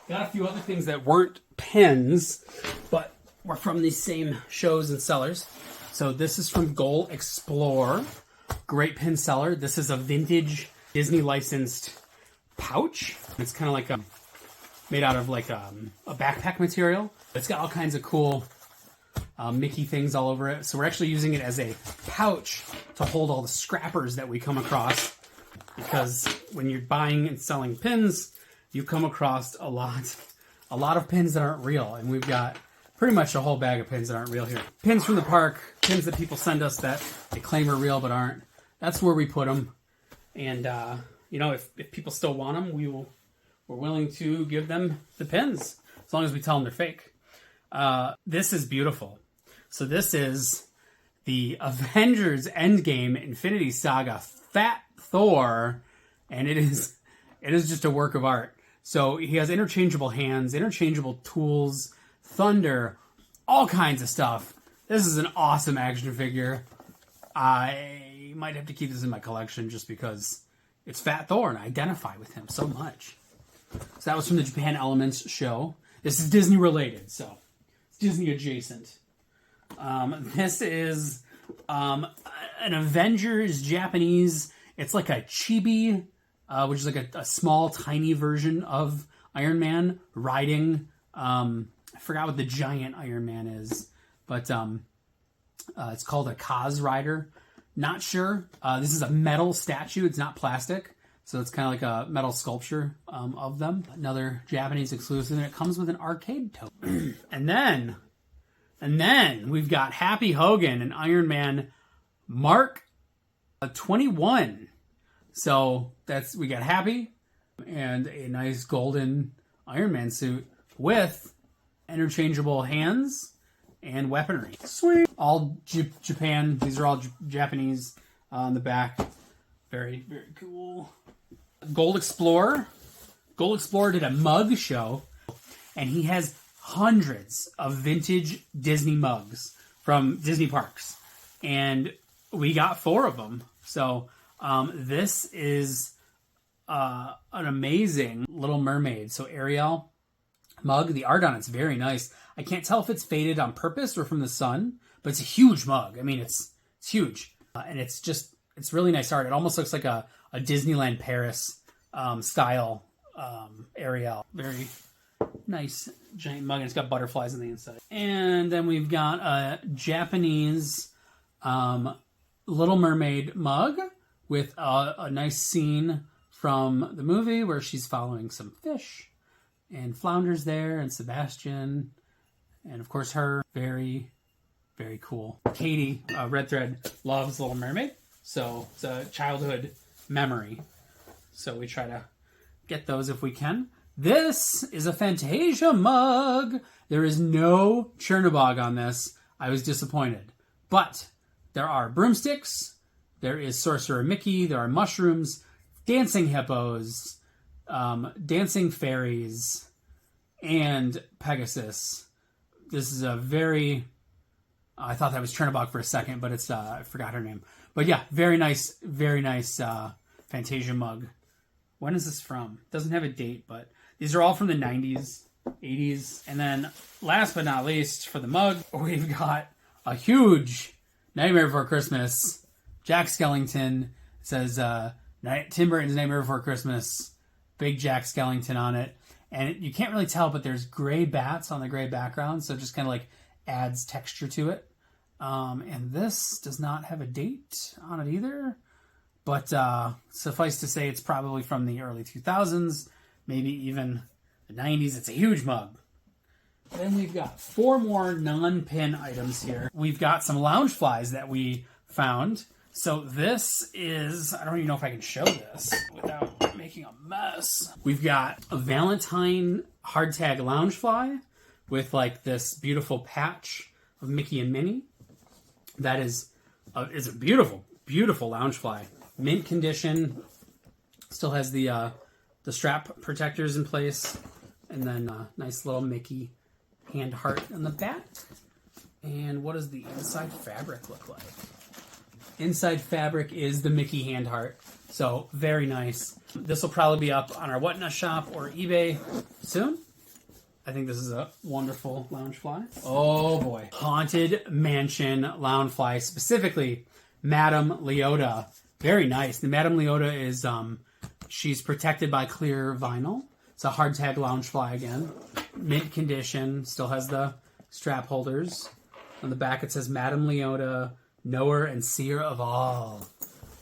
Got a few other things that weren't pins, but were from these same shows and sellers. So this is from Goal Explore. Great pin seller. This is a vintage Disney licensed pouch. It's kind of like made out of like a backpack material. It's got all kinds of cool Mickey things all over it. So we're actually using it as a pouch to hold all the scrappers that we come across. Because when you're buying and selling pins, you come across a lot of pins that aren't real. And we've got pretty much a whole bag of pins that aren't real here. Pins from the park, pins that people send us that they claim are real but aren't. That's where we put them. And, you know, if people still want them, we're willing to give them the pins. As long as we tell them they're fake. This is beautiful. So this is the Avengers Endgame Infinity Saga Fat Thor. And it is just a work of art. So he has interchangeable hands, interchangeable tools, thunder, all kinds of stuff. This is an awesome action figure. I might have to keep this in my collection just because it's Fat Thor and I identify with him so much. So that was from the Japan Elements show. This is Disney related, so it's Disney adjacent. This is an Avengers Japanese. It's like a chibi, which is like a small, tiny version of Iron Man riding. I forgot what the giant Iron Man is, but it's called a Kaz Rider. Not sure. This is a metal statue. It's not plastic, so it's kind of like a metal sculpture of them. Another Japanese exclusive, and it comes with an arcade tote. and then we've got Happy Hogan and Iron Man Mark 21. So we got Happy and a nice golden Iron Man suit with interchangeable hands and weaponry. Sweet. All Japan. These are all Japanese on the back. Very, very cool. Gold Explorer. Gold Explorer did a mug show, and he has hundreds of vintage Disney mugs from Disney parks. And we got 4 of them. So this is an amazing Little Mermaid. So Ariel mug. The art on it's very nice. I can't tell if it's faded on purpose or from the sun, but it's a huge mug. I mean, it's huge. And it's really nice art. It almost looks like a Disneyland Paris style Ariel. Very nice giant mug. And it's got butterflies on the inside. And then we've got a Japanese Little Mermaid mug with a nice scene from the movie where she's following some fish. And Flounder's there, and Sebastian, and of course her. Very, very cool. Katie, Red Thread, loves Little Mermaid, so it's a childhood memory. So we try to get those if we can. This is a Fantasia mug. There is no Chernobog on this. I was disappointed. But there are broomsticks, there is Sorcerer Mickey, there are mushrooms, dancing hippos, dancing fairies, and Pegasus. This is a very... I thought that was Chernobog for a second, but it's I forgot her name. But yeah, very nice Fantasia mug. When is this from? Doesn't have a date, but these are all from the 90s, 80s. And then last but not least, for the mug, we've got a huge Nightmare Before Christmas. Jack Skellington. It says Tim Burton's Nightmare Before Christmas. Big Jack Skellington on it. And you can't really tell, but there's gray bats on the gray background, so it just kind of like adds texture to it. And this does not have a date on it either. But suffice to say, it's probably from the early 2000s, maybe even the 90s. It's a huge mug. Then we've got 4 more non-pin items here. We've got some Loungeflies that we found. So this is, I don't even know if I can show this without making a mess. We've got a Valentine hardtag Loungefly with like this beautiful patch of Mickey and Minnie. That is a beautiful, beautiful Loungefly. Mint condition. Still has the strap protectors in place. And then a nice little Mickey hand heart in the back. And what does the inside fabric look like? Inside fabric is the Mickey hand heart. So very nice. This will probably be up on our Whatnot shop or eBay soon. I think this is a wonderful Loungefly. Oh boy. Haunted Mansion Loungefly, specifically Madame Leota. Very nice. The Madame Leota is, she's protected by clear vinyl. It's a hardtag Loungefly again. Mint condition. Still has the strap holders. On the back it says Madame Leota, knower and seer of all.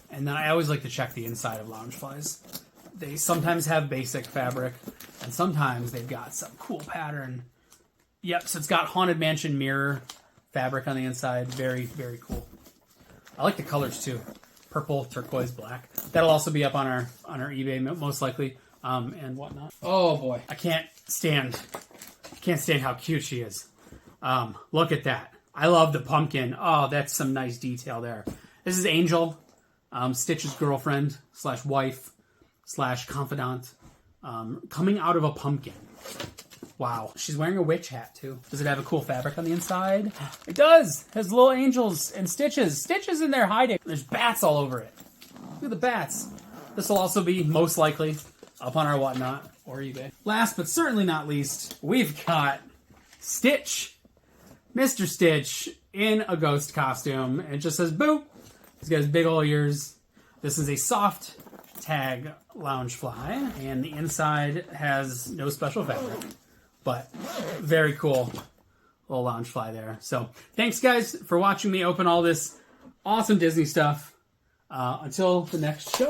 And then I always like to check the inside of Loungeflies. They sometimes have basic fabric, and sometimes they've got some cool pattern. Yep, so it's got Haunted Mansion mirror fabric on the inside. Very, very cool. I like the colors too. Purple, turquoise, black. That'll also be up on our eBay most likely, and whatnot. Oh boy, I can't stand how cute she is. Look at that. I love the pumpkin. Oh, that's some nice detail there. This is Angel, Stitch's girlfriend / wife / confidant, coming out of a pumpkin. Wow. She's wearing a witch hat, too. Does it have a cool fabric on the inside? It does. It has little angels and Stitches. Stitches in there hiding. There's bats all over it. Look at the bats. This will also be, most likely, up on our whatnot or eBay. Last but certainly not least, we've got Stitch. Mr. Stitch in a ghost costume. It just says, boo. He's got his big old ears. This is a soft tag Loungefly, and the inside has no special fabric, but very cool little Loungefly there. So thanks guys for watching me open all this awesome Disney stuff. Until the next show.